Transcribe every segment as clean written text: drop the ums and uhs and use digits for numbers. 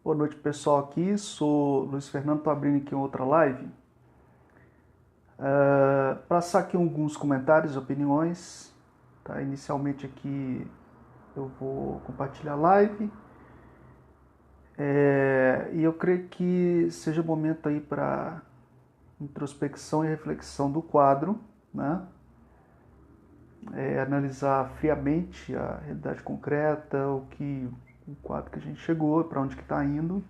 Boa noite, pessoal. Aqui sou Luiz Fernando, estou abrindo aqui outra live. Passar aqui alguns comentários e opiniões. Tá? Inicialmente aqui eu vou compartilhar a live. E eu creio que seja o momento aí para introspecção e reflexão do quadro, né? Analisar friamente a realidade concreta, o quadro que a gente chegou, para onde que está indo.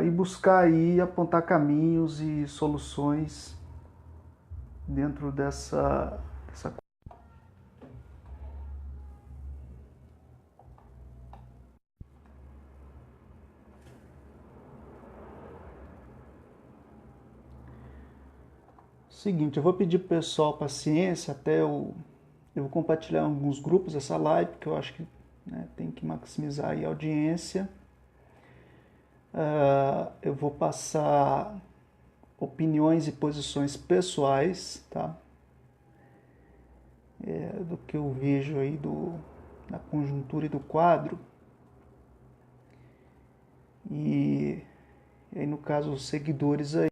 E buscar aí apontar caminhos e soluções dentro dessa Seguinte, eu vou pedir pro pessoal paciência até eu vou compartilhar em alguns grupos essa live, porque eu acho que, né, tem que maximizar aí a audiência. Eu vou passar opiniões e posições pessoais, tá? Do que eu vejo aí da conjuntura e do quadro. E aí, no caso, os seguidores aí.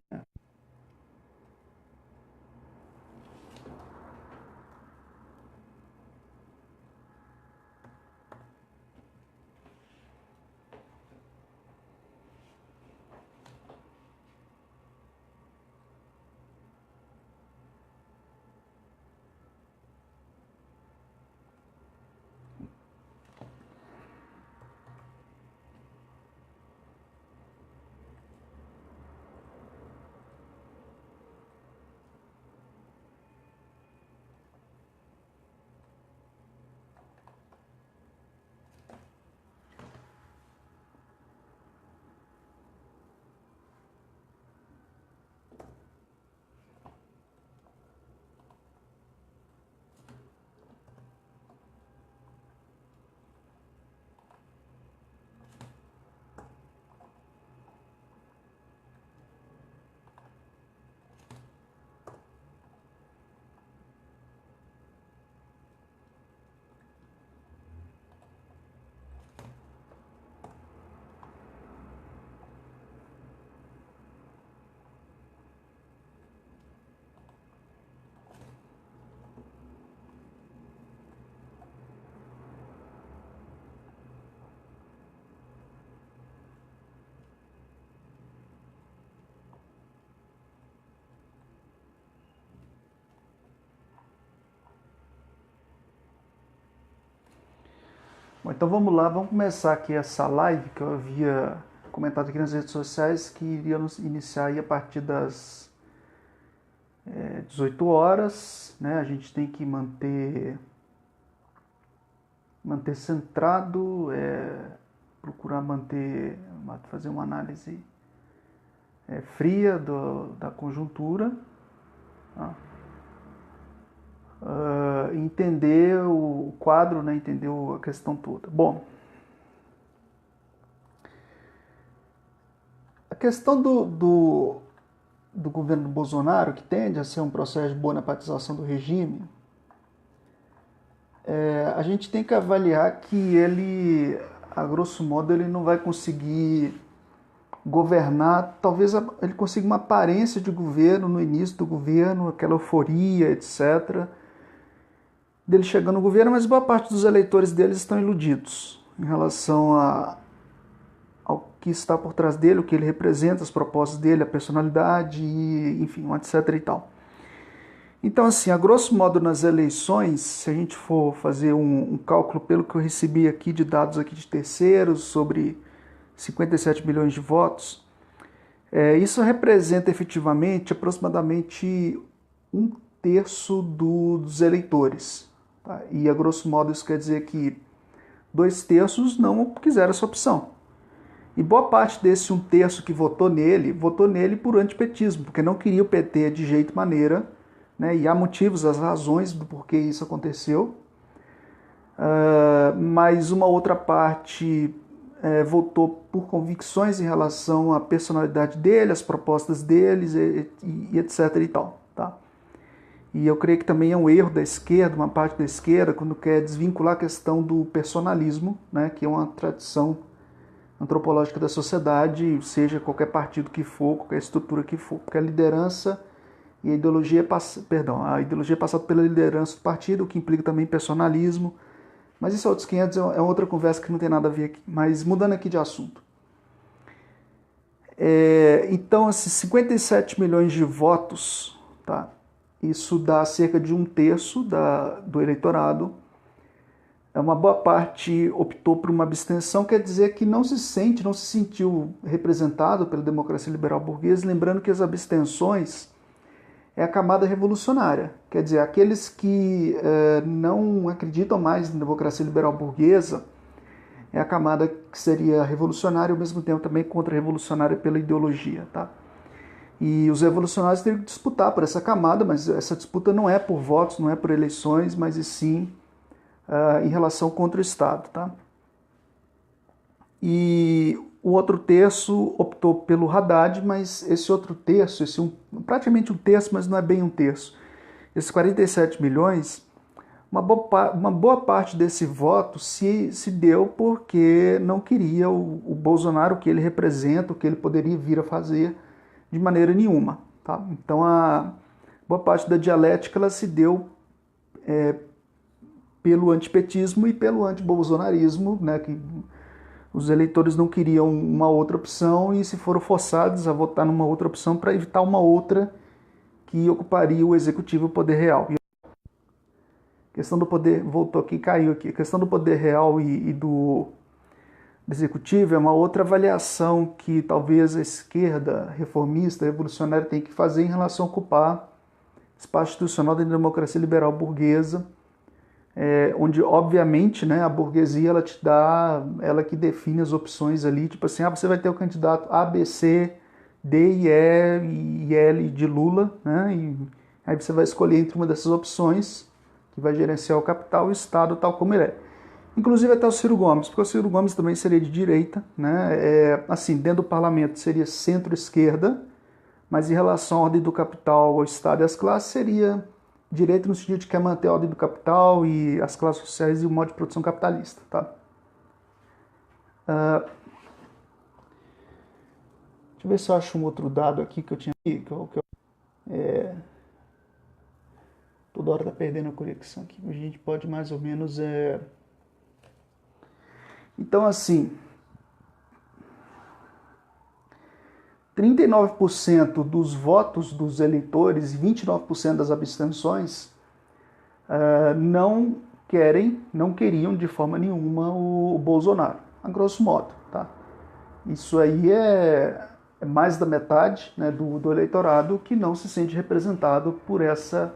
Bom, então vamos lá, vamos começar aqui essa live que eu havia comentado aqui nas redes sociais que iríamos iniciar aí a partir das 18 horas, né? A gente tem que manter centrado, procurar fazer uma análise fria da conjuntura, tá? Entender o quadro, né? Entender a questão toda. Bom, a questão do governo Bolsonaro, que tende a ser um processo de bonapatização do regime, a gente tem que avaliar que ele, a grosso modo, ele não vai conseguir governar. Talvez ele consiga uma aparência de governo no início do governo, aquela euforia, etc., dele chegando no governo, mas boa parte dos eleitores deles estão iludidos em relação ao que está por trás dele, o que ele representa, as propostas dele, a personalidade, enfim, etc. e tal. Então, assim, a grosso modo nas eleições, se a gente for fazer um cálculo pelo que eu recebi aqui de dados aqui de terceiros, sobre 57 milhões de votos, isso representa efetivamente aproximadamente um terço dos eleitores. Tá? E a grosso modo isso quer dizer que 2/3 não quiseram essa opção. E boa parte desse um terço que votou nele por antipetismo, porque não queria o PT de jeito maneira, né? E há motivos, as razões do porquê isso aconteceu. Mas uma outra parte votou por convicções em relação à personalidade dele, às propostas deles, e etc. e tal. Tá? E eu creio que também é um erro da esquerda, uma parte da esquerda, quando quer desvincular a questão do personalismo, né, que é uma tradição antropológica da sociedade, seja qualquer partido que for, qualquer estrutura que for, porque a liderança e a ideologia, a ideologia é passada pela liderança do partido, o que implica também personalismo, mas isso é outros 500, é outra conversa que não tem nada a ver aqui. Mas mudando aqui de assunto. Então, esses 57 milhões de votos, tá? Isso dá cerca de um terço do eleitorado. Uma boa parte optou por uma abstenção, quer dizer que não se sentiu representado pela democracia liberal burguesa, lembrando que as abstenções é a camada revolucionária, quer dizer, aqueles que não acreditam mais na democracia liberal burguesa, é a camada que seria revolucionária e ao mesmo tempo também contra-revolucionária pela ideologia, tá? E os revolucionários teriam que disputar por essa camada, mas essa disputa não é por votos, não é por eleições, mas e sim em relação contra o Estado, tá? E o outro terço optou pelo Haddad, mas esse outro terço, praticamente um terço, mas não é bem um terço, esses 47 milhões, uma boa parte desse voto se deu porque não queria o Bolsonaro, o que ele representa, o que ele poderia vir a fazer, de maneira nenhuma, tá? Então a boa parte da dialética ela se deu pelo antipetismo e pelo antibolsonarismo, né, que os eleitores não queriam uma outra opção e se foram forçados a votar numa outra opção para evitar uma outra que ocuparia o executivo e o poder real. A questão do poder, voltou aqui, caiu aqui, a questão do poder real e do executivo é uma outra avaliação que talvez a esquerda reformista, revolucionária tem que fazer em relação a ocupar espaço institucional da democracia liberal burguesa, onde obviamente, né, a burguesia ela que define as opções ali, tipo assim, você vai ter o candidato A, B, C, D, E L de Lula, né, e aí você vai escolher entre uma dessas opções que vai gerenciar o capital e o Estado tal como ele é. Inclusive até o Ciro Gomes, porque o Ciro Gomes também seria de direita, né, assim, dentro do parlamento seria centro-esquerda, mas em relação à ordem do capital, ao Estado e às classes, seria direito no sentido de que quer manter a ordem do capital e as classes sociais e o modo de produção capitalista, tá? Deixa eu ver se eu acho um outro dado aqui que eu tinha aqui, toda hora tá perdendo a conexão aqui, a gente pode mais ou menos Então, assim, 39% dos votos dos eleitores e 29% das abstenções não queriam de forma nenhuma o Bolsonaro, a grosso modo, tá? Isso aí é mais da metade, né, do eleitorado que não se sente representado por essa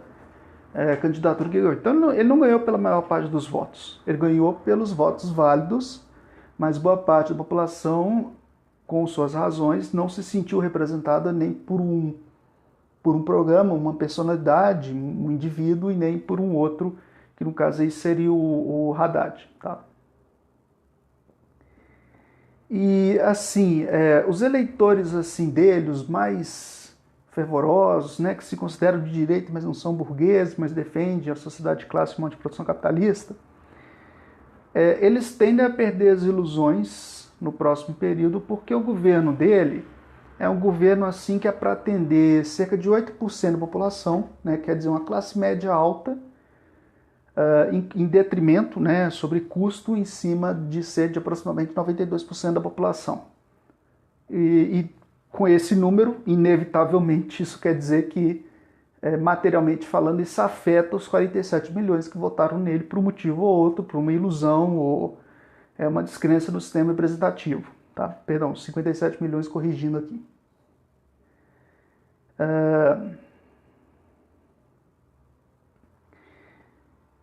candidatura que ganhou. Então ele não ganhou pela maior parte dos votos, ele ganhou pelos votos válidos, mas boa parte da população, com suas razões, não se sentiu representada nem por um programa, uma personalidade, um indivíduo, e nem por um outro, que no caso aí seria o Haddad, tá? E assim, os eleitores assim dele, os mais fervorosos, né, que se consideram de direita, mas não são burgueses, mas defendem a sociedade de classe e um monte de produção capitalista, eles tendem a perder as ilusões no próximo período, porque o governo dele é um governo assim que é para atender cerca de 8% da população, né, quer dizer, uma classe média alta, em detrimento, né, sobre custo, em cima de ser de aproximadamente 92% da população. E com esse número, inevitavelmente, isso quer dizer que, materialmente falando, isso afeta os 47 milhões que votaram nele por um motivo ou outro, por uma ilusão ou uma descrença no sistema representativo. Tá? Perdão, 57 milhões corrigindo aqui.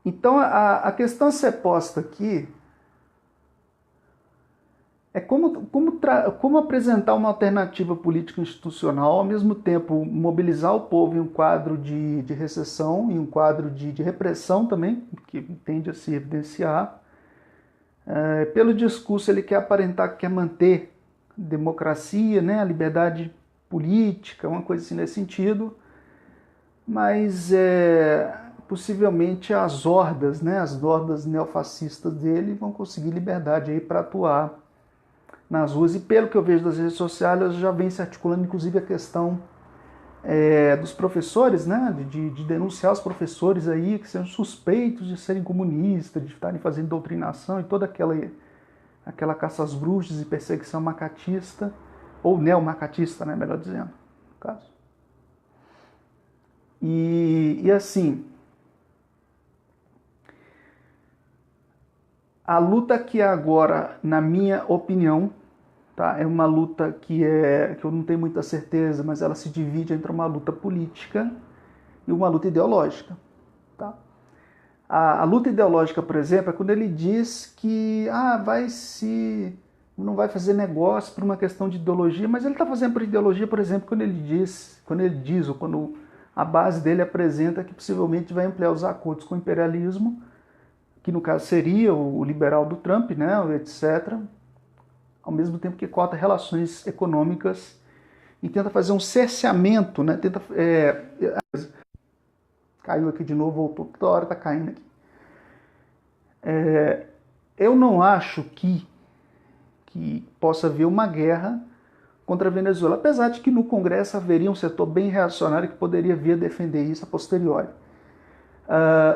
Então, a questão a ser posta aqui é como apresentar uma alternativa política institucional, ao mesmo tempo mobilizar o povo em um quadro de recessão, em um quadro de repressão também, que tende a se evidenciar. Pelo discurso ele quer aparentar que quer manter democracia, né, a liberdade política, uma coisa assim nesse sentido, mas possivelmente as hordas neofascistas dele vão conseguir liberdade aí para atuar nas ruas, e pelo que eu vejo das redes sociais, já vem se articulando inclusive a questão dos professores, né, de denunciar os professores aí que são suspeitos de serem comunistas, de estarem fazendo doutrinação e toda aquela caça às bruxas e perseguição macatista, ou neomacatista, né, melhor dizendo, no caso. E assim, a luta que agora, na minha opinião, tá, é uma luta que eu não tenho muita certeza, mas ela se divide entre uma luta política e uma luta ideológica. Tá? A luta ideológica, por exemplo, é quando ele diz que não vai fazer negócio por uma questão de ideologia, mas ele está fazendo por ideologia, por exemplo, quando ele diz, ou quando a base dele apresenta que possivelmente vai ampliar os acordos com o imperialismo, que no caso seria o liberal do Trump, né, etc., ao mesmo tempo que corta relações econômicas e tenta fazer um cerceamento, né, caiu aqui de novo, voltou, toda hora está caindo aqui. Eu não acho que possa haver uma guerra contra a Venezuela, apesar de que no Congresso haveria um setor bem reacionário que poderia vir a defender isso a posteriori.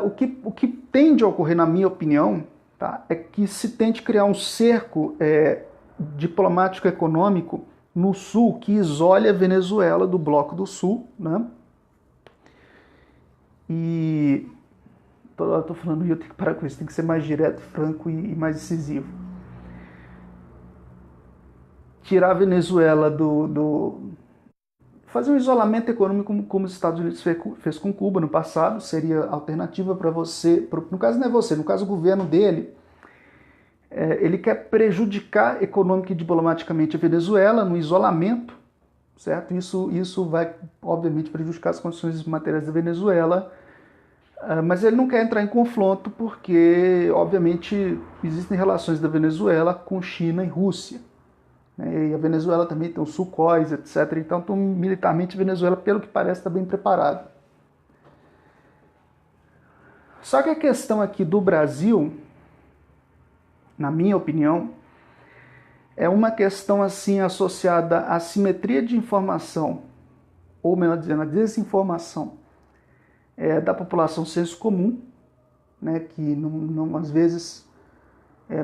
O que tende a ocorrer, na minha opinião, tá, é que se tente criar um cerco diplomático econômico no Sul que isole a Venezuela do Bloco do Sul, né? E toda hora eu tô falando, eu tenho que parar com isso, tem que ser mais direto, franco e mais decisivo. Tirar a Venezuela fazer um isolamento econômico como os Estados Unidos fez com Cuba no passado, seria alternativa para você, no caso não é você, no caso o governo dele, ele quer prejudicar econômica e diplomaticamente a Venezuela no isolamento, certo? Isso vai, obviamente, prejudicar as condições materiais da Venezuela, mas ele não quer entrar em confronto porque, obviamente, existem relações da Venezuela com China e Rússia. E a Venezuela também tem os Sukhóis, etc. Então, militarmente, a Venezuela, pelo que parece, está bem preparada. Só que a questão aqui do Brasil, na minha opinião, é uma questão assim associada à simetria de informação, ou melhor dizendo, à desinformação da população senso comum, né, que não às vezes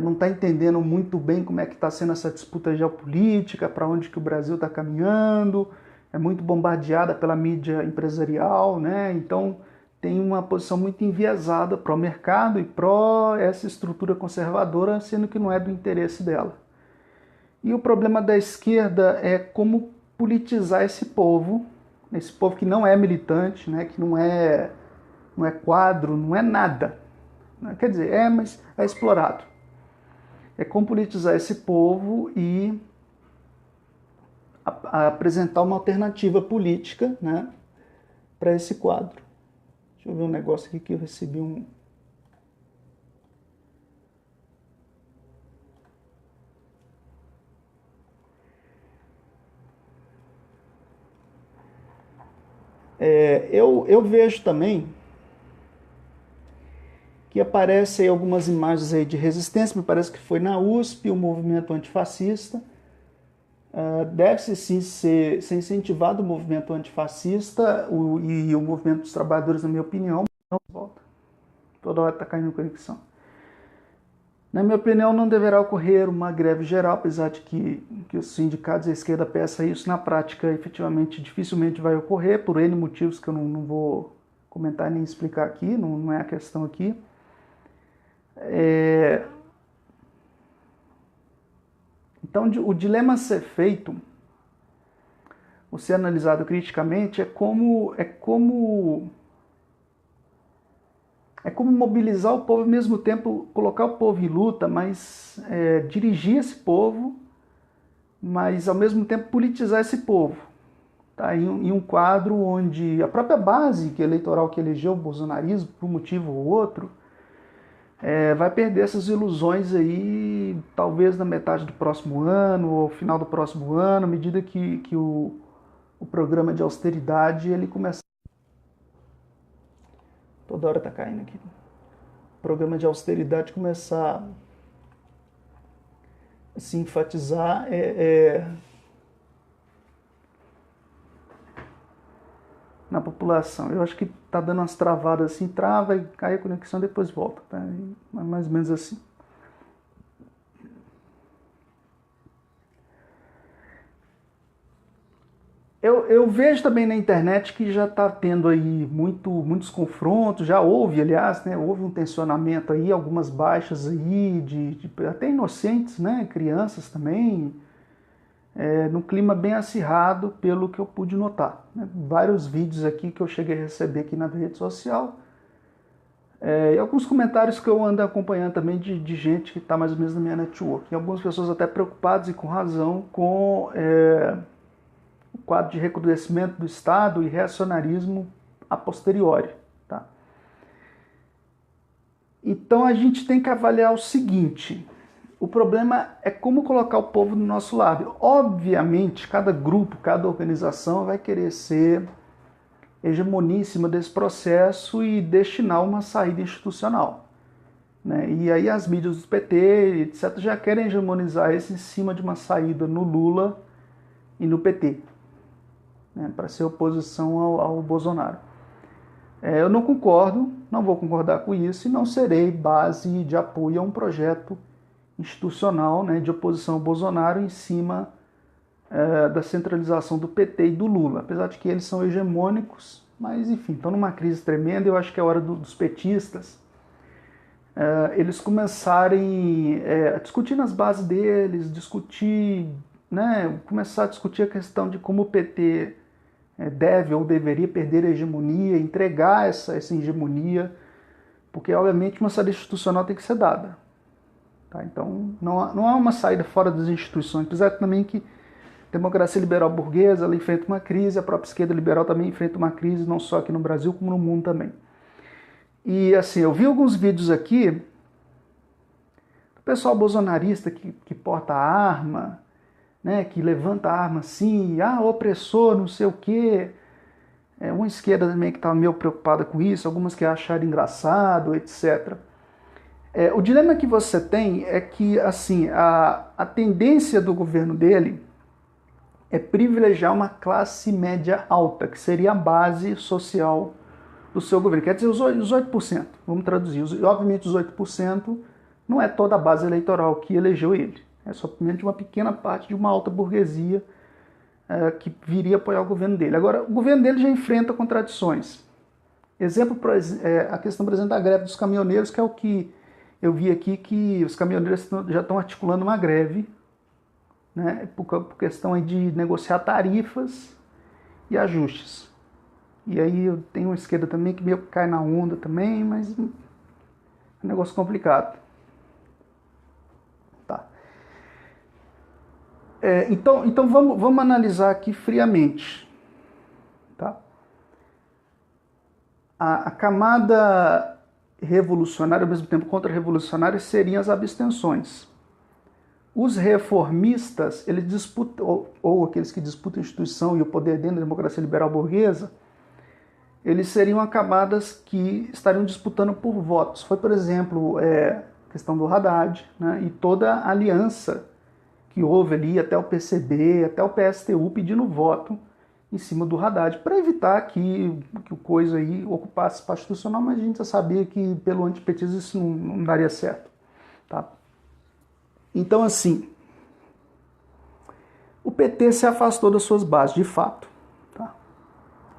não está entendendo muito bem como é que está sendo essa disputa geopolítica, para onde que o Brasil está caminhando, é muito bombardeada pela mídia empresarial, né? Então tem uma posição muito enviesada pró mercado e pró essa estrutura conservadora, sendo que não é do interesse dela. E o problema da esquerda é como politizar esse povo que não é militante, né? Que não é quadro, não é nada. Quer dizer, mas é explorado. É como politizar esse povo e apresentar uma alternativa política, né, para esse quadro. Deixa eu ver um negócio aqui que eu recebi um... Eu vejo também que aparecem algumas imagens aí de resistência, me parece que foi na USP, o movimento antifascista. Deve-se sim ser incentivado o movimento antifascista e o movimento dos trabalhadores, na minha opinião, não volta. Toda hora está caindo conexão. Na minha opinião, não deverá ocorrer uma greve geral, apesar de que os sindicatos e a esquerda peçam isso, na prática, efetivamente, dificilmente vai ocorrer, por N motivos que eu não vou comentar nem explicar aqui, não é a questão aqui. Então, o dilema a ser feito, ou ser analisado criticamente, é como mobilizar o povo, ao mesmo tempo colocar o povo em luta, mas dirigir esse povo, mas ao mesmo tempo politizar esse povo. Tá? Em um quadro onde a própria base eleitoral que elegeu o bolsonarismo, por um motivo ou outro, vai perder essas ilusões aí, talvez na metade do próximo ano, ou final do próximo ano, à medida que o programa de austeridade ele começar. Toda hora tá caindo aqui. O programa de austeridade começar se enfatizar na população. Eu acho que está dando umas travadas assim, trava e cai a conexão, depois volta. Tá? Mais ou menos assim. Eu vejo também na internet que já está tendo aí muitos confrontos, já houve, aliás, né, houve um tensionamento aí, algumas baixas aí, até inocentes, né, crianças também, num clima bem acirrado, pelo que eu pude notar. Né? Vários vídeos aqui que eu cheguei a receber aqui na rede social, e alguns comentários que eu ando acompanhando também de gente que está mais ou menos na minha network. E algumas pessoas até preocupadas e com razão com o quadro de recrudescimento do Estado e reacionarismo a posteriori. Tá? Então a gente tem que avaliar o seguinte: o problema é como colocar o povo do nosso lado. Obviamente, cada grupo, cada organização vai querer ser hegemonia em cima desse processo e destinar uma saída institucional. Né? E aí as mídias do PT, etc., já querem hegemonizar isso em cima de uma saída no Lula e no PT. Né, para ser oposição ao Bolsonaro. Eu não concordo, não vou concordar com isso e não serei base de apoio a um projeto institucional, né, de oposição ao Bolsonaro em cima da centralização do PT e do Lula. Apesar de que eles são hegemônicos, mas enfim, estão numa crise tremenda. Eu acho que é hora dos petistas eles começarem a discutir nas bases deles, começar a discutir a questão de como o PT deve ou deveria perder a hegemonia, entregar essa hegemonia, porque obviamente uma saída institucional tem que ser dada. Tá? Então não há uma saída fora das instituições, apesar também que a democracia liberal burguesa ela enfrenta uma crise, a própria esquerda liberal também enfrenta uma crise, não só aqui no Brasil, como no mundo também. E assim, eu vi alguns vídeos aqui do pessoal bolsonarista que porta arma, né, que levanta a arma assim, opressor, não sei o quê. Uma esquerda também que estava meio preocupada com isso, algumas que acharam engraçado, etc. O dilema que você tem é que assim, a tendência do governo dele é privilegiar uma classe média alta, que seria a base social do seu governo. Quer dizer, os 8%, vamos traduzir. Obviamente os 8% não é toda a base eleitoral que elegeu ele. É somente uma pequena parte de uma alta burguesia que viria apoiar o governo dele. Agora, o governo dele já enfrenta contradições. Exemplo, a questão, por exemplo, da greve dos caminhoneiros, que é o que eu vi aqui, que os caminhoneiros já estão articulando uma greve, né, por questão aí de negociar tarifas e ajustes. E aí eu tenho uma esquerda também que meio que cai na onda também, mas é um negócio complicado. Então vamos analisar aqui friamente. Tá? A camada revolucionária, ao mesmo tempo contra-revolucionária, seriam as abstenções. Os reformistas, eles disputam, ou aqueles que disputam a instituição e o poder dentro da democracia liberal burguesa, eles seriam camadas que estariam disputando por votos. Foi, por exemplo, a questão do Haddad, né, e toda a aliança que houve ali, até o PCB, até o PSTU pedindo voto em cima do Haddad, para evitar que o coisa aí ocupasse espaço institucional, mas a gente já sabia que pelo antipetismo isso não daria certo. Tá? Então, assim, o PT se afastou das suas bases, de fato. Tá?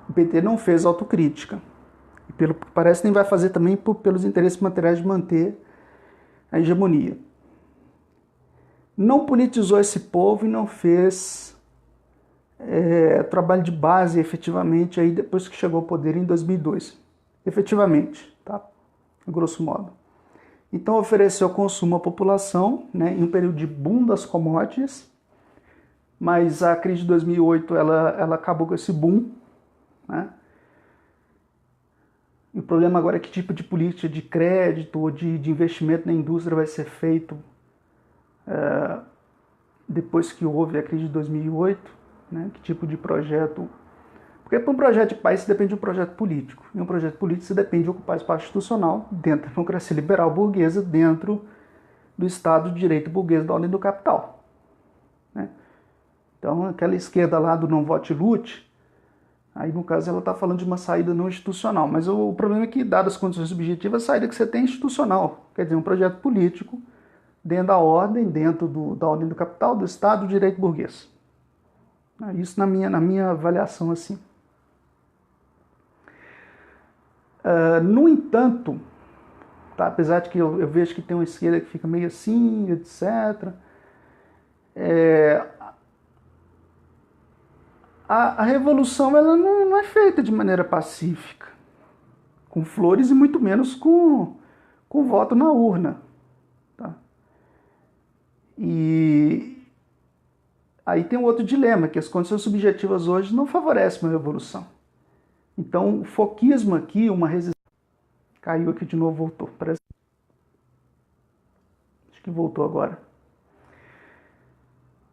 O PT não fez autocrítica. E pelo que parece, nem vai fazer também pelos interesses materiais de manter a hegemonia. Não politizou esse povo e não fez trabalho de base efetivamente aí depois que chegou ao poder em 2002. Efetivamente, tá? Grosso modo. Então ofereceu consumo à população, né, em um período de boom das commodities, mas a crise de 2008 ela acabou com esse boom. Né? E o problema agora é que tipo de política de crédito ou de investimento na indústria vai ser feito depois que houve a crise de 2008, né? Que tipo de projeto... Porque para um projeto de país você depende de um projeto político. E um projeto político você depende de ocupar espaço institucional dentro da democracia liberal burguesa, dentro do Estado de Direito burguês da ordem do capital. Né? Então, aquela esquerda lá do não vote e lute, aí no caso ela está falando de uma saída não institucional, mas o problema é que, dadas as condições objetivas, a saída que você tem é institucional, quer dizer, um projeto político dentro da ordem, da ordem do capital, do Estado de Direito burguês. Isso na minha avaliação assim. No entanto, tá, apesar de que eu vejo que tem uma esquerda que fica meio assim, etc., a revolução ela não é feita de maneira pacífica, com flores e muito menos com voto na urna. Tá? E aí tem um outro dilema, que as condições subjetivas hoje não favorecem uma revolução. Então, o foquismo aqui, uma resistência... Caiu aqui de novo, voltou. Parece... Acho que voltou agora.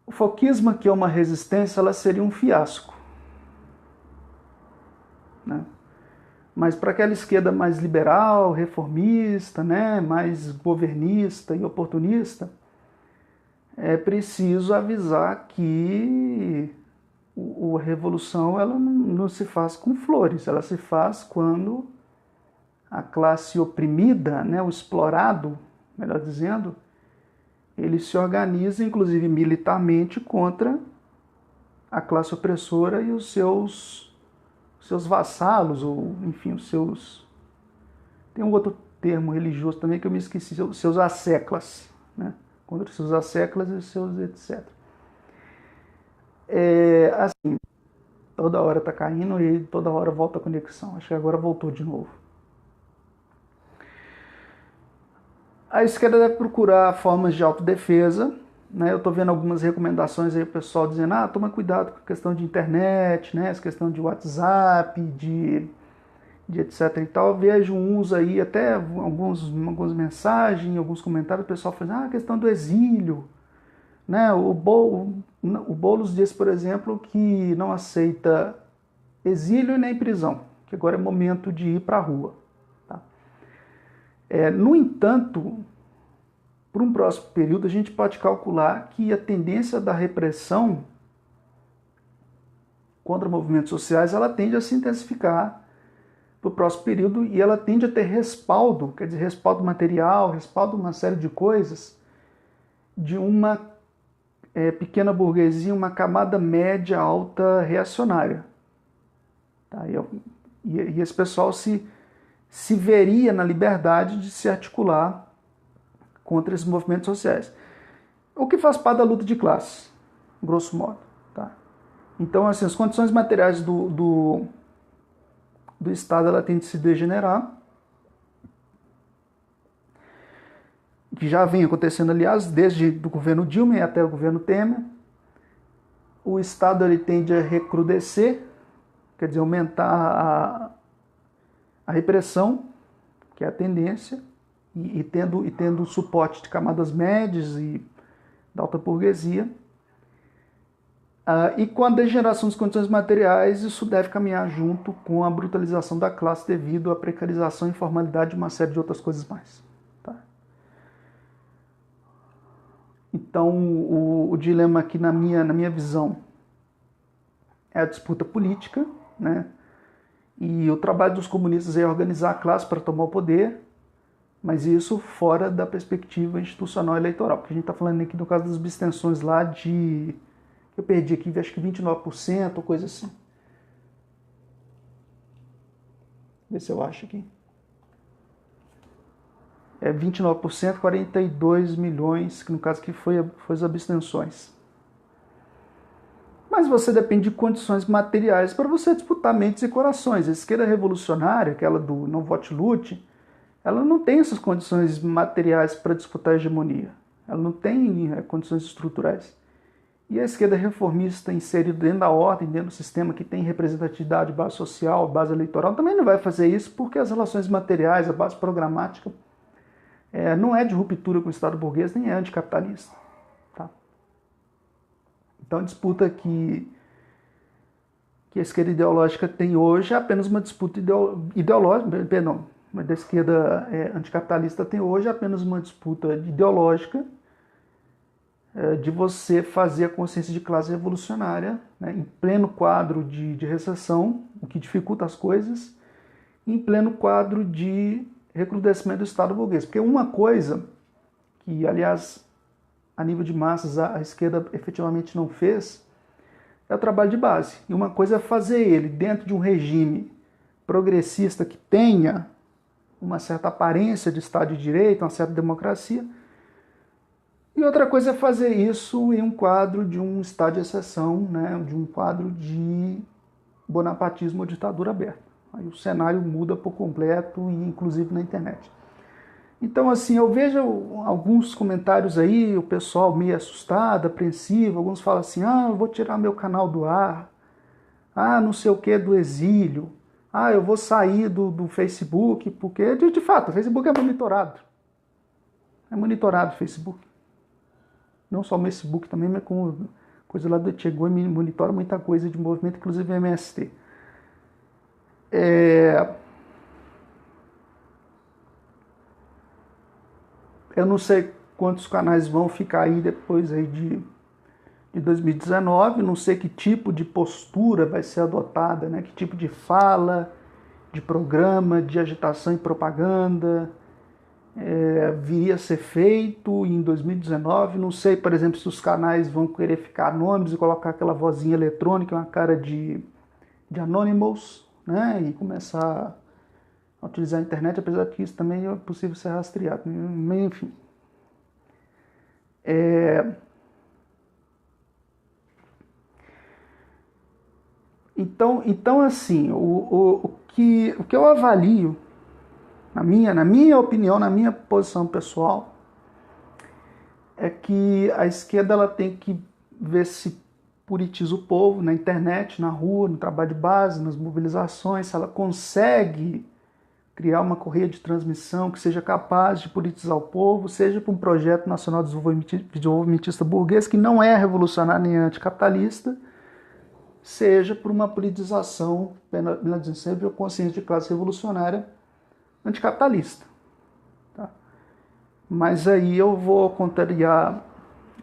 O foquismo aqui é uma resistência, ela seria um fiasco. Né? Mas para aquela esquerda mais liberal, reformista, né, mais governista e oportunista, é preciso avisar que a revolução ela não se faz com flores, ela se faz quando a classe oprimida, né, o explorado, melhor dizendo, ele se organiza, inclusive militarmente, contra a classe opressora e os seus vassalos, ou enfim, os seus... Tem um outro termo religioso também que eu me esqueci, os seus asseclas, né? Contra os seus asseclas e os seus etc. Assim, toda hora está caindo e toda hora volta a conexão. Acho que agora voltou de novo. A esquerda deve procurar formas de autodefesa. Né? Eu estou vendo algumas recomendações aí, o pessoal dizendo, toma cuidado com a questão de internet, né? Essa questão de WhatsApp, de etc e tal. Eu vejo uns aí, até algumas mensagens, alguns comentários, o pessoal falando, a questão do exílio. Né? O Boulos diz, por exemplo, que não aceita exílio e nem prisão, que agora é momento de ir para a rua. Tá? No entanto, por um próximo período, a gente pode calcular que a tendência da repressão contra movimentos sociais ela tende a se intensificar para o próximo período e ela tende a ter respaldo, quer dizer, respaldo material, respaldo de uma série de coisas, de uma pequena burguesia, uma camada média alta reacionária. Tá? E esse pessoal se veria na liberdade de se articular contra esses movimentos sociais. O que faz parte da luta de classe, grosso modo. Tá? Então, assim, as condições materiais do Estado ela tende a se degenerar, que já vem acontecendo, aliás, desde o governo Dilma até o governo Temer. O Estado ele tende a recrudescer, quer dizer, aumentar a repressão, que é a tendência, e tendo suporte de camadas médias e da alta burguesia. E com a degeneração das condições materiais, isso deve caminhar junto com a brutalização da classe devido à precarização, informalidade e uma série de outras coisas mais. Tá? Então, o dilema aqui, na minha visão, é a disputa política, né? E o trabalho dos comunistas é organizar a classe para tomar o poder, mas isso fora da perspectiva institucional eleitoral, porque a gente está falando aqui no caso das abstenções lá de... Eu perdi aqui, acho que 29%, ou coisa assim. Vê se eu acho aqui. 29%, 42 milhões, que no caso aqui foi as abstenções. Mas você depende de condições materiais para você disputar mentes e corações. A esquerda revolucionária, aquela do não vote lute, ela não tem essas condições materiais para disputar a hegemonia. Ela não tem condições estruturais. E a esquerda reformista inserida dentro da ordem, dentro do sistema que tem representatividade, base social, base eleitoral, também não vai fazer isso porque as relações materiais, a base programática, não é de ruptura com o Estado burguês, nem é anticapitalista. Tá? Então a disputa que a esquerda ideológica tem hoje é apenas uma disputa ideológica, perdão, mas da esquerda anticapitalista tem hoje apenas uma disputa ideológica de você fazer a consciência de classe revolucionária, né, em pleno quadro de recessão, o que dificulta as coisas, em pleno quadro de recrudescimento do Estado burguês. Porque uma coisa que, aliás, a nível de massas, a esquerda efetivamente não fez, é o trabalho de base. E uma coisa é fazer ele dentro de um regime progressista que tenha uma certa aparência de Estado de Direito, uma certa democracia, e outra coisa é fazer isso em um quadro de um estado de exceção, né, de um quadro de bonapartismo ou ditadura aberta. Aí o cenário muda por completo, e inclusive na internet. Então, assim, eu vejo alguns comentários aí, o pessoal meio assustado, apreensivo, alguns falam assim, eu vou tirar meu canal do ar, não sei o que, do exílio, eu vou sair do Facebook, porque, de fato, o Facebook é monitorado. É monitorado o Facebook. Não só o Facebook também, mas com coisa lá do Chegou e monitora muita coisa de movimento, inclusive MST. Eu não sei quantos canais vão ficar aí depois aí de 2019, não sei que tipo de postura vai ser adotada, né? Que tipo de fala, de programa, de agitação e propaganda viria a ser feito em 2019. Não sei, por exemplo, se os canais vão querer ficar anônimos e colocar aquela vozinha eletrônica, uma cara de Anonymous, né? E começar a utilizar a internet, apesar que isso também é possível ser rastreado. Enfim. Então assim, o que eu avalio, na minha opinião, na minha posição pessoal, é que a esquerda ela tem que ver se politiza o povo na internet, na rua, no trabalho de base, nas mobilizações, se ela consegue criar uma correia de transmissão que seja capaz de politizar o povo, seja para um projeto nacional desenvolvimentista burguês, que não é revolucionário nem anticapitalista, seja por uma politização, melhor dizendo, sempre a consciência de classe revolucionária anticapitalista. Tá? Mas aí eu vou contrariar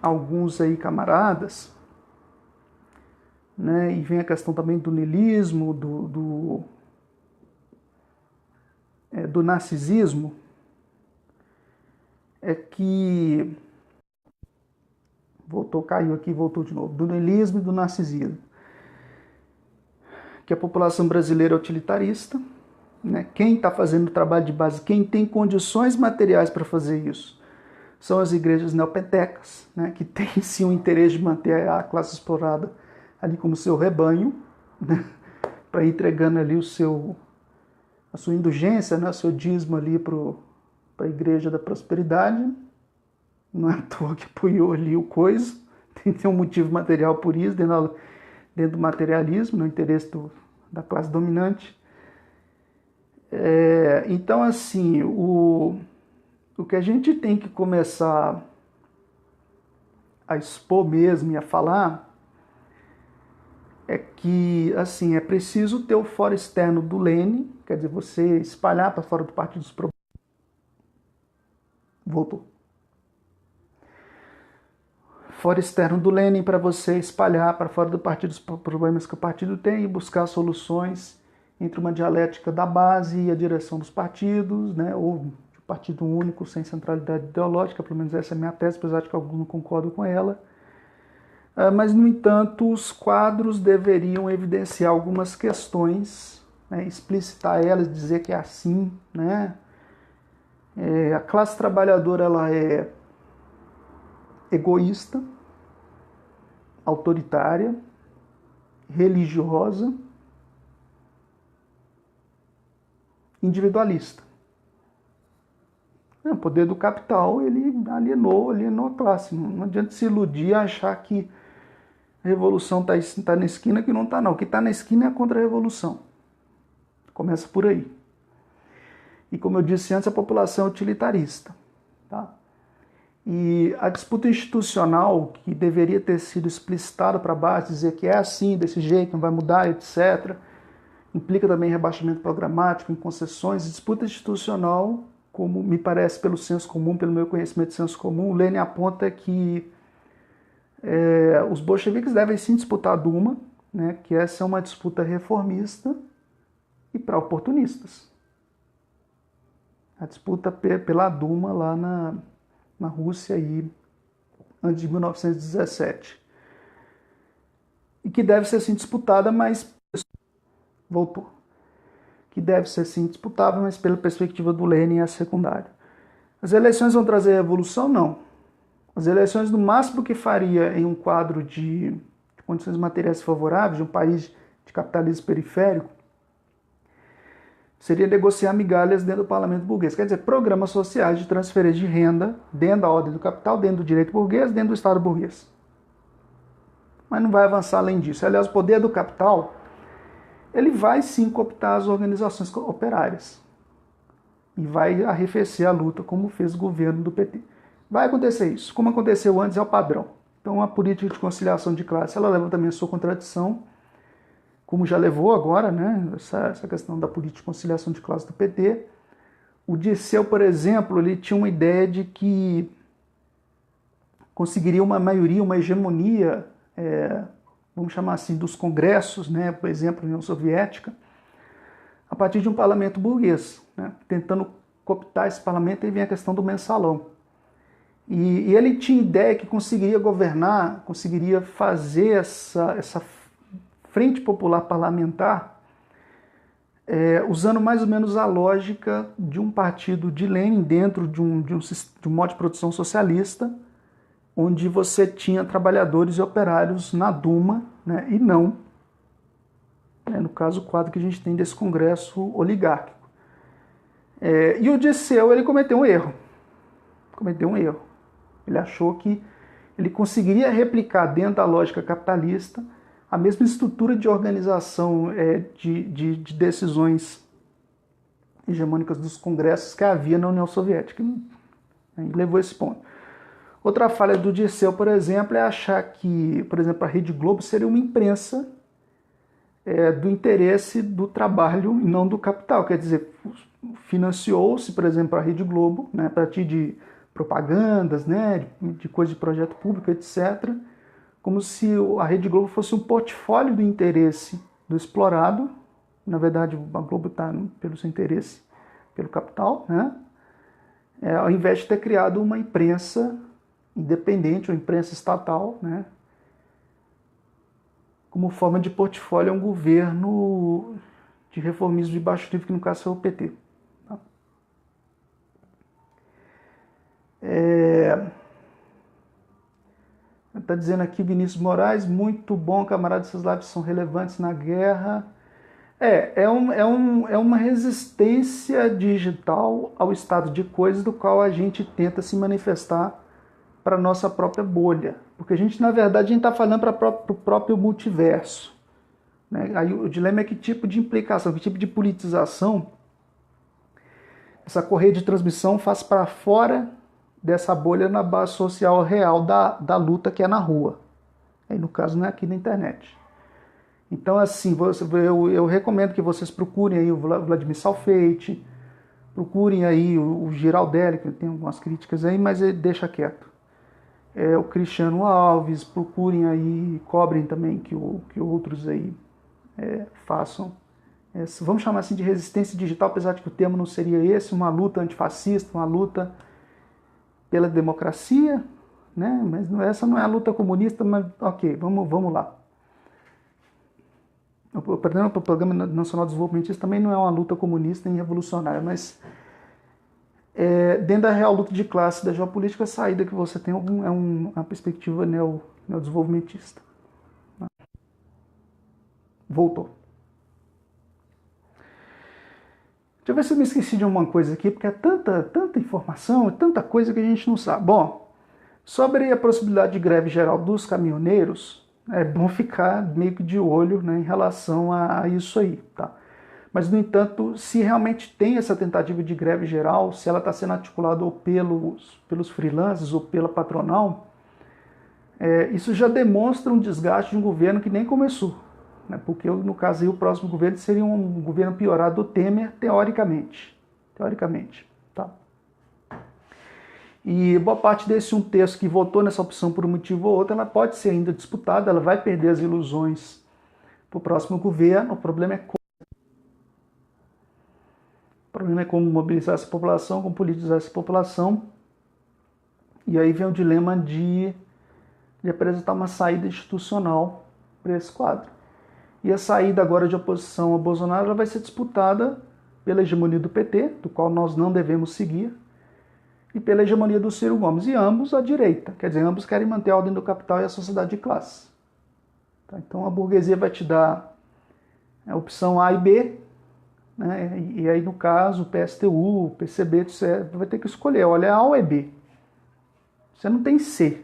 alguns aí camaradas, né? E vem a questão também do niilismo, do narcisismo, é que caiu aqui, voltou de novo, do niilismo e do narcisismo, que a população brasileira é utilitarista, né? Quem está fazendo o trabalho de base, quem tem condições materiais para fazer isso, são as igrejas neopentecas, né? Que têm sim o interesse de manter a classe explorada ali como seu rebanho, né? Para ir entregando ali a sua indulgência, né? O seu dízimo ali para a igreja da prosperidade. Não é à toa que apoiou ali o coisa, tem um motivo material por isso, dentro do materialismo, no interesse da classe dominante. Então, assim, o que a gente tem que começar a expor mesmo e a falar é que, assim, é preciso ter o foro externo do Lênin, quer dizer, você espalhar para fora do partido os problemas. Voltou. Foro externo do Lênin para você espalhar para fora do partido os problemas que o partido tem e buscar soluções entre uma dialética da base e a direção dos partidos, né, ou de partido único sem centralidade ideológica, pelo menos essa é a minha tese, apesar de que alguns não concordam com ela. Mas, no entanto, os quadros deveriam evidenciar algumas questões, né, explicitar elas, dizer que é assim, né? A classe trabalhadora ela é egoísta, autoritária, religiosa, individualista. O poder do capital, ele alienou a classe. Não adianta se iludir e achar que a revolução está na esquina, que não está não. O que está na esquina é a contra-revolução. Começa por aí. E como eu disse antes, a população é utilitarista. Tá? E a disputa institucional, que deveria ter sido explicitada para baixo, dizer que é assim, desse jeito, não vai mudar, etc., implica também rebaixamento programático, em concessões, disputa institucional, como me parece pelo senso comum, pelo meu conhecimento de senso comum. O Lenin aponta que os bolcheviques devem sim disputar a Duma, né, que essa é uma disputa reformista e para oportunistas. A disputa pela Duma lá na Rússia aí, antes de 1917. E que deve ser sim disputada, mas voltou. Que deve ser sim disputável, mas pela perspectiva do Lenin é secundário. As eleições vão trazer revolução? Não. As eleições, no máximo que faria em um quadro de condições materiais favoráveis, de um país de capitalismo periférico, seria negociar migalhas dentro do parlamento burguês. Quer dizer, programas sociais de transferência de renda dentro da ordem do capital, dentro do direito burguês, dentro do Estado burguês. Mas não vai avançar além disso. Aliás, o poder do capital, ele vai sim cooptar as organizações operárias. E vai arrefecer a luta, como fez o governo do PT. Vai acontecer isso. Como aconteceu antes, é o padrão. Então, a política de conciliação de classe, ela leva também a sua contradição, como já levou agora, né, essa questão da política de conciliação de classe do PT. O Dirceu, por exemplo, ele tinha uma ideia de que conseguiria uma maioria, uma hegemonia, vamos chamar assim, dos congressos, né, por exemplo, a União Soviética, a partir de um parlamento burguês, né, tentando cooptar esse parlamento. Aí vem a questão do mensalão. E ele tinha ideia que conseguiria governar, conseguiria fazer essa frente popular parlamentar, usando mais ou menos a lógica de um partido de Lenin dentro de um modo de produção socialista, onde você tinha trabalhadores e operários na Duma, né, e não, no caso, o quadro que a gente tem desse congresso oligárquico. E o Dirceu, ele cometeu um erro. Ele achou que ele conseguiria replicar dentro da lógica capitalista a mesma estrutura de organização de decisões hegemônicas dos congressos que havia na União Soviética. Ele levou esse ponto. Outra falha do Dirceu, por exemplo, é achar que, por exemplo, a Rede Globo seria uma imprensa do interesse do trabalho e não do capital. Quer dizer, financiou-se, por exemplo, a Rede Globo, né, a partir de propagandas, né, de coisa de projeto público, etc., como se a Rede Globo fosse um portfólio do interesse do explorado. Na verdade, a Globo está pelo seu interesse, pelo capital, né, ao invés de ter criado uma imprensa independente, uma imprensa estatal, né, como forma de portfólio a um governo de reformismo de baixo nível, que no caso foi o PT. Está dizendo aqui Vinícius Moraes, muito bom, camarada, essas lives são relevantes na guerra. É uma resistência digital ao estado de coisas do qual a gente tenta se manifestar para a nossa própria bolha. Porque a gente, na verdade, está falando para o próprio multiverso. Né? Aí o dilema é que tipo de implicação, que tipo de politização essa correia de transmissão faz para fora dessa bolha na base social real da luta que é na rua. Aí, no caso, não é aqui na internet. Então, assim, eu recomendo que vocês procurem aí o Vladimir Salfeiti, procurem aí o Giraldelli, que tem algumas críticas aí, mas ele deixa quieto. O Cristiano Alves, procurem aí, cobrem também que outros aí façam. Vamos chamar assim de resistência digital, apesar de que o termo não seria esse, uma luta antifascista, uma luta pela democracia, né? Mas essa não é a luta comunista, mas ok, vamos lá. O Programa Nacional Desenvolvimentista também não é uma luta comunista nem revolucionária, mas dentro da real luta de classe da geopolítica, a saída que você tem é uma perspectiva neodesenvolvimentista. Voltou. Deixa eu ver se eu me esqueci de uma coisa aqui, porque é tanta informação, é tanta coisa que a gente não sabe. Bom, sobre a possibilidade de greve geral dos caminhoneiros, é bom ficar meio que de olho, né, em relação a isso aí, tá? Mas, no entanto, se realmente tem essa tentativa de greve geral, se ela está sendo articulada ou pelos freelancers ou pela patronal, isso já demonstra um desgaste de um governo que nem começou. né? Porque, no caso aí, o próximo governo seria um governo piorado do Temer, teoricamente. Teoricamente, tá? E boa parte desse um terço que votou nessa opção por um motivo ou outro, ela pode ser ainda disputada, ela vai perder as ilusões para o próximo governo. O problema é como mobilizar essa população, como politizar essa população. E aí vem o dilema de apresentar uma saída institucional para esse quadro. E a saída agora de oposição ao Bolsonaro, ela vai ser disputada pela hegemonia do PT, do qual nós não devemos seguir, e pela hegemonia do Ciro Gomes, e ambos à direita. Quer dizer, ambos querem manter a ordem do capital e a sociedade de classe. Tá? Então a burguesia vai te dar a opção A e B, né? E aí, no caso, o PSTU, o PCB, você vai ter que escolher, olha, é A ou é B. Você não tem C,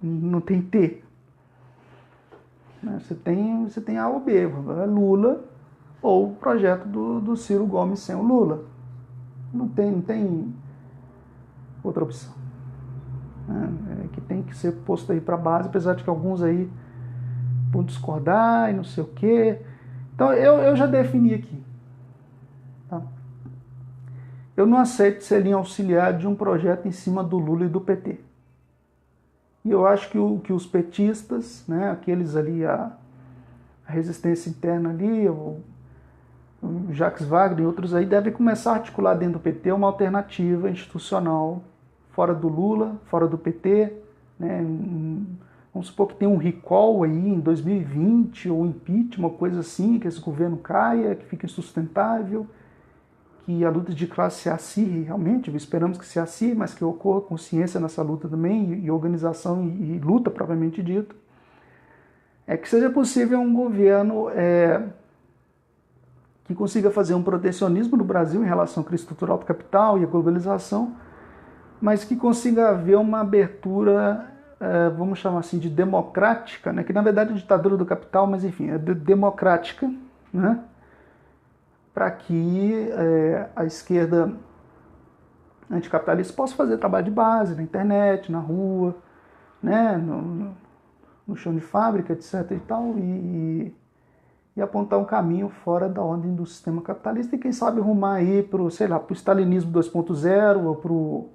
não tem T. Você tem A ou B, é Lula ou o projeto do Ciro Gomes sem o Lula. Não tem outra opção. Que tem que ser posto aí para base, apesar de que alguns aí vão discordar e não sei o quê. Então eu já defini aqui. Tá? Eu não aceito ser linha auxiliar de um projeto em cima do Lula e do PT. E eu acho que os petistas, né, aqueles ali, a resistência interna ali, o Jacques Wagner e outros aí, devem começar a articular dentro do PT uma alternativa institucional fora do Lula, fora do PT, né? Vamos supor que tem um recall aí em 2020, ou impeachment, uma coisa assim, que esse governo caia, que fique insustentável, que a luta de classe se acirre realmente, esperamos que se acirre, mas que ocorra consciência nessa luta também, e organização e luta propriamente dito. Que seja possível um governo que consiga fazer um protecionismo no Brasil em relação à crise estrutural do capital e à globalização, mas que consiga haver uma abertura, vamos chamar assim, de democrática, né? Que na verdade é ditadura do capital, mas enfim, é democrática, né? Para que a esquerda anticapitalista possa fazer trabalho de base na internet, na rua, né? no chão de fábrica, etc. e tal, e apontar um caminho fora da ordem do sistema capitalista e quem sabe rumar aí para o, sei lá, para o stalinismo 2.0 ou para o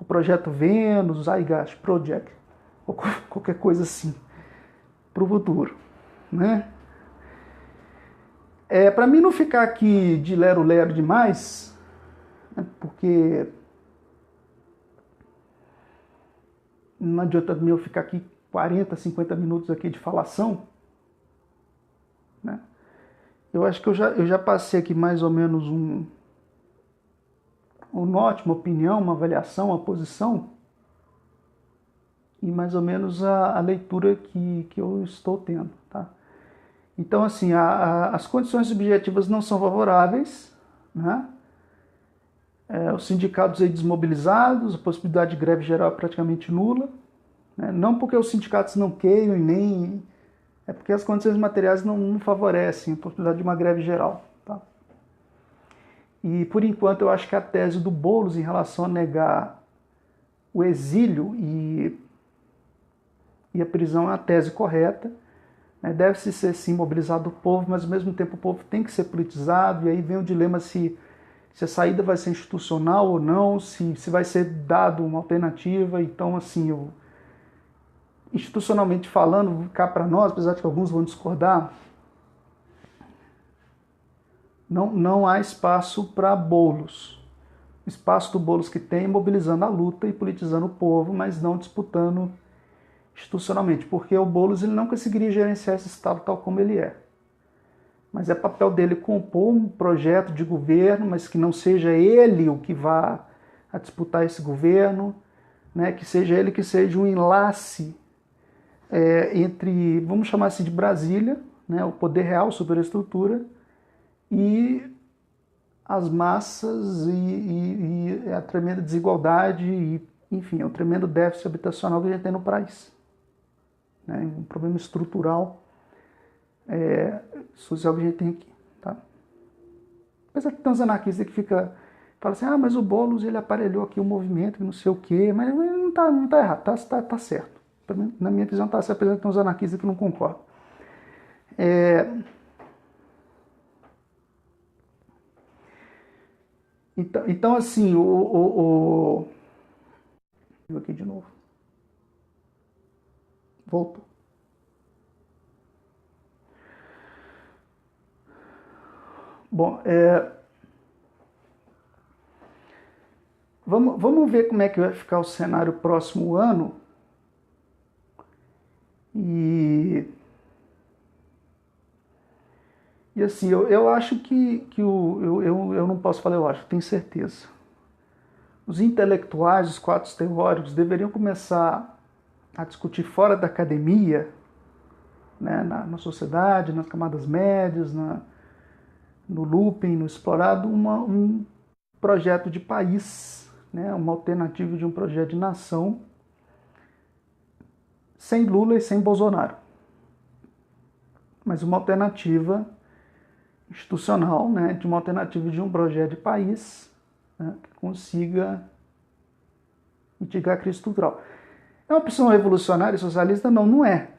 projeto Vênus, Zygash Project, ou qualquer coisa assim, para o futuro, né? Para mim não ficar aqui de lero-lero demais, né, porque não adianta eu ficar aqui 40, 50 minutos aqui de falação, né? Eu acho que eu já passei aqui mais ou menos uma ótima opinião, uma avaliação, uma posição, e mais ou menos a leitura que eu estou tendo, tá? Então, assim, as condições objetivas não são favoráveis, né? Os sindicatos aí desmobilizados, a possibilidade de greve geral é praticamente nula, né? Não porque os sindicatos não queiram e nem... É porque as condições materiais não favorecem a possibilidade de uma greve geral, tá? E, por enquanto, eu acho que a tese do Boulos em relação a negar o exílio e a prisão é a tese correta. Deve-se ser, sim, mobilizado o povo, mas, ao mesmo tempo, o povo tem que ser politizado, e aí vem o dilema se a saída vai ser institucional ou não, se vai ser dado uma alternativa. Então, assim, institucionalmente falando, cá para nós, apesar de que alguns vão discordar, não há espaço para Boulos. O espaço do Boulos que tem é mobilizando a luta e politizando o povo, mas não disputando institucionalmente, porque o Boulos ele não conseguiria gerenciar esse Estado tal como ele é. Mas é papel dele compor um projeto de governo, mas que não seja ele o que vá a disputar esse governo, né? Que seja ele que seja um enlace entre, vamos chamar assim, de Brasília, né? O poder real sobre a estrutura, e as massas e a tremenda desigualdade e, enfim, o tremendo déficit habitacional que a gente tem no país. Né? Um problema estrutural social que a gente tem aqui. Tá? Apesar que tem uns anarquistas que falam assim, mas o Boulos ele aparelhou aqui o movimento, não sei o quê, mas não tá errado, tá certo. Na minha visão tá certo, apesar que tem uns anarquistas que não concordam. Então assim, aqui de novo. Voltou. Bom, vamos ver como é que vai ficar o cenário próximo ano. E assim, eu acho que eu não posso falar, eu acho, tenho certeza. Os intelectuais, os quadros teóricos, deveriam começar a discutir fora da academia, né, na sociedade, nas camadas médias, no looping, no explorado, um projeto de país, né, uma alternativa de um projeto de nação, sem Lula e sem Bolsonaro. Mas uma alternativa institucional, né, de uma alternativa de um projeto de país, né, que consiga mitigar a crise estrutural. É uma opção revolucionária e socialista? Não, não é.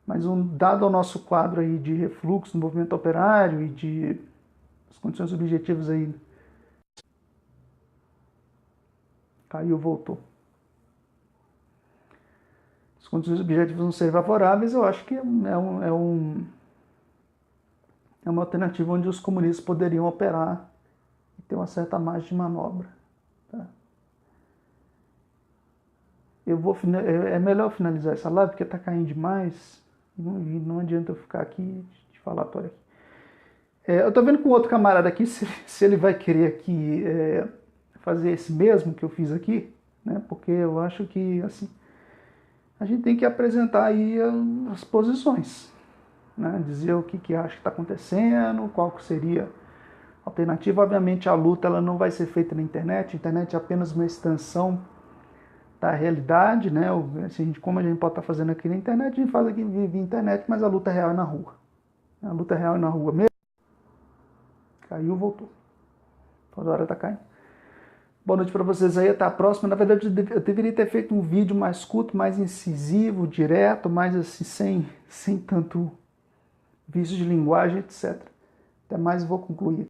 Mas dado ao nosso quadro aí de refluxo do movimento operário e de as condições objetivas aí... Caiu, voltou. As condições objetivas não serem favoráveis, eu acho que é uma alternativa onde os comunistas poderiam operar e ter uma certa margem de manobra. Tá? É melhor finalizar essa live, porque está caindo demais e não adianta eu ficar aqui de falatório aqui. Eu estou vendo com outro camarada aqui se ele vai querer aqui fazer esse mesmo que eu fiz aqui, né? Porque eu acho que assim a gente tem que apresentar aí as posições, né? Dizer o que acha que está acontecendo, qual que seria a alternativa. Obviamente a luta ela não vai ser feita na internet, a internet é apenas uma extensão da realidade, né? Como a gente pode estar fazendo aqui na internet, a gente faz aqui via internet, mas a luta real é na rua. A luta real é na rua mesmo. Caiu, voltou. Toda hora tá caindo. Boa noite para vocês aí, até a próxima. Na verdade, eu deveria ter feito um vídeo mais curto, mais incisivo, direto, mais assim, sem tanto vício de linguagem, etc. Até mais, vou concluir.